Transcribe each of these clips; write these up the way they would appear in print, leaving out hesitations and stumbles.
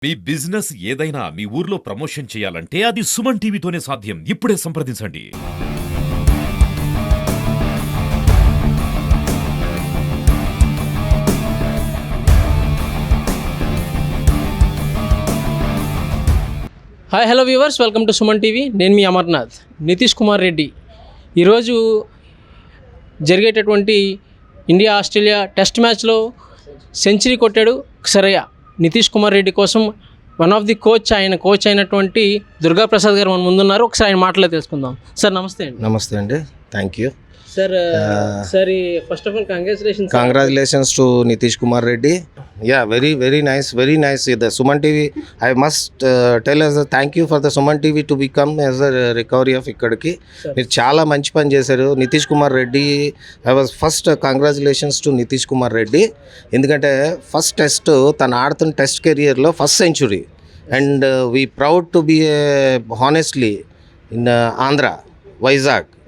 మీ business ఏదైనా మీ ఊర్లో promotion చేయాలంటే అది సుమన్ టీవీతోనే సాధ్యం. ఇప్పుడే సంప్రదించండి. Hi hello viewers, welcome to Suman TV. నేను మీ అమర్నాథ్. నితీష్ కుమార్ రెడ్డి ఈరోజు జరిగేటటువంటి ఇండియా ఆస్ట్రేలియా టెస్ట్ మ్యాచ్లో సెంచరీ కొట్టాడు సరయ్య. నితీష్ కుమార్ రెడ్డి కోసం వన్ ఆఫ్ ది కోచ్ అయినటువంటి దుర్గాప్రసాద్ గారు మన ముందున్నారు. ఒకసారి ఆయన మాటలో తెలుసుకుందాం. సార్ నమస్తే అండి. నమస్తే అండి, thank you sir. Sir first of all congratulations to Nitish Kumar Reddy. Yeah, very nice the Suman TV. I must tell as a thank you for the Suman TV to become as a recovery of ఇక్కడికి. మీరు చాలా మంచి పని చేశారు Nitish Kumar Reddy. I was first congratulations to Nitish Kumar Reddy. ఎందుకంటే first test తను ఆడుతున్న test కెరియర్లో first century. And we proud to be honestly in Andhra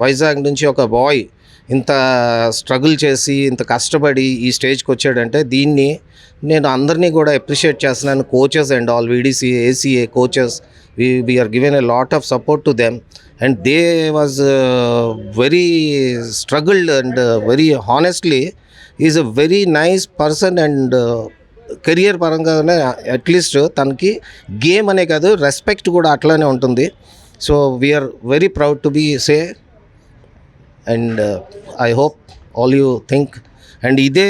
Vizag నుంచి ఒక బాయ్ ఇంత స్ట్రగుల్ చేసి ఇంత కష్టపడి ఈ స్టేజ్కి వచ్చాడంటే దీన్ని నేను అందరినీ కూడా అప్రిషియేట్ చేస్తున్నాను. Coaches and all VDC ACA coaches, we are given a lot of support to them and they was very struggled and very honestly is a very nice person. And career పరంగానే అట్లీస్ట్ తనకి game అనే కాదు respect కూడా అట్లానే ఉంటుంది. So we are very proud to be say and I hope all you think and ఇదే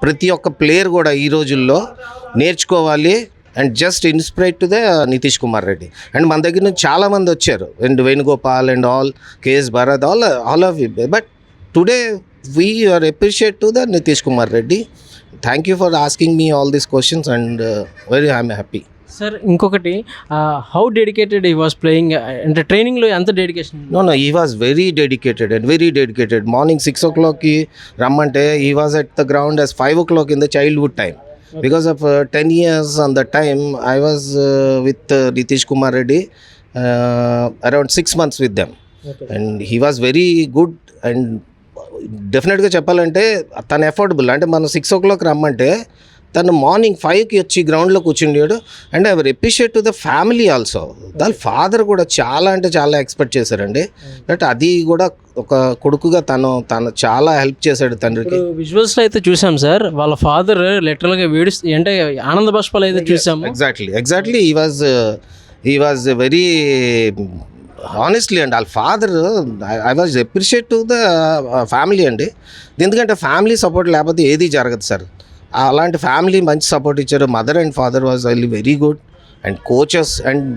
ప్రతి ఒక్క ప్లేయర్ కూడా ఈ రోజుల్లో నేర్చుకోవాలి and just inspire to the Nitish Kumar Reddy. And మన దగ్గర నుంచి చాలామంది వచ్చారు and Venugopal and all KS Bharat all of you. But today we are appreciate to the Nitish Kumar Reddy. Thank you for asking me all these questions and very I'm happy. Sir ఇంకొకటి, how dedicated he was playing అంటే ట్రైనింగ్లో ఎంత dedication? No he was very dedicated. Morning 6 o'clockకి రమ్మంటే he was at the ground as 5 o'clock in the childhood time. Because of 10 years on that time I was with Nitish Kumar Reddy, around 6 months with them. Okay. And he was very good and డెఫినెట్గా చెప్పాలంటే తను affordable. అంటే మనం 6 o'clock రమ్మంటే తను morning 5కి వచ్చి గ్రౌండ్లో కూర్చుండాడు. And I appreciate to the family also. దాని ఫాదర్ కూడా చాలా అంటే చాలా ఎక్స్పెక్ట్ చేశారండి. బట్ అది కూడా ఒక కొడుకుగా తను చాలా హెల్ప్ చేశాడు తండ్రికి. విజువల్స్లో అయితే చూసాం సార్, వాళ్ళ ఫాదర్ లిటరల్గా అంటే ఆనంద బాష్పాలు అయితే చూసాం. Exactly he was very honestly and వాళ్ళ father I was appreciate to the family అండి. ఎందుకంటే ఫ్యామిలీ సపోర్ట్ లేకపోతే ఏది జరగదు సార్. అలాంటి ఫ్యామిలీ మంచి సపోర్ట్ ఇచ్చారు. Mother and father was really very good and coaches. And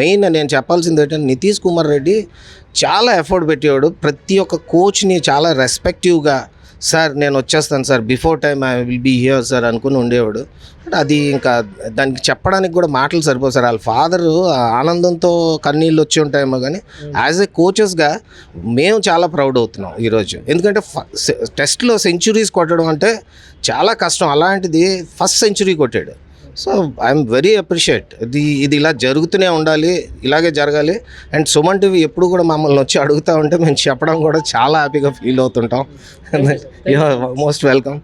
main నేను చెప్పాల్సింది ఏంటంటే నితీష్ కుమార్ రెడ్డి చాలా ఎఫర్ట్ పెట్టేవాడు. ప్రతి ఒక్క కోచ్ని చాలా రెస్పెక్టివ్గా, సార్ నేను వచ్చేస్తాను sir, before time I will be here sir అనుకుని ఉండేవాడు. బట్ అది ఇంకా దానికి చెప్పడానికి కూడా మాటలు సరిపోదు సార్. వాళ్ళ ఫాదరు ఆనందంతో కన్నీళ్ళు వచ్చి ఉంటాయేమో కానీ యాజ్ ఏ కోచెస్గా మేము చాలా ప్రౌడ్ అవుతున్నాం ఈరోజు. ఎందుకంటే టెస్ట్లో సెంచురీస్ కొట్టడం అంటే చాలా కష్టం. అలాంటిది ఫస్ట్ సెంచురీ కొట్టాడు. So I'm very appreciate. ఇది ఇలా జరుగుతూనే ఉండాలి, ఇలాగే జరగాలి. అండ్ సుమన్ టీవీ ఎప్పుడు కూడా మమ్మల్ని వచ్చి అడుగుతూ ఉంటే మేము చెప్పడం కూడా చాలా హ్యాపీగా ఫీల్ అవుతుంటాం. You are most welcome.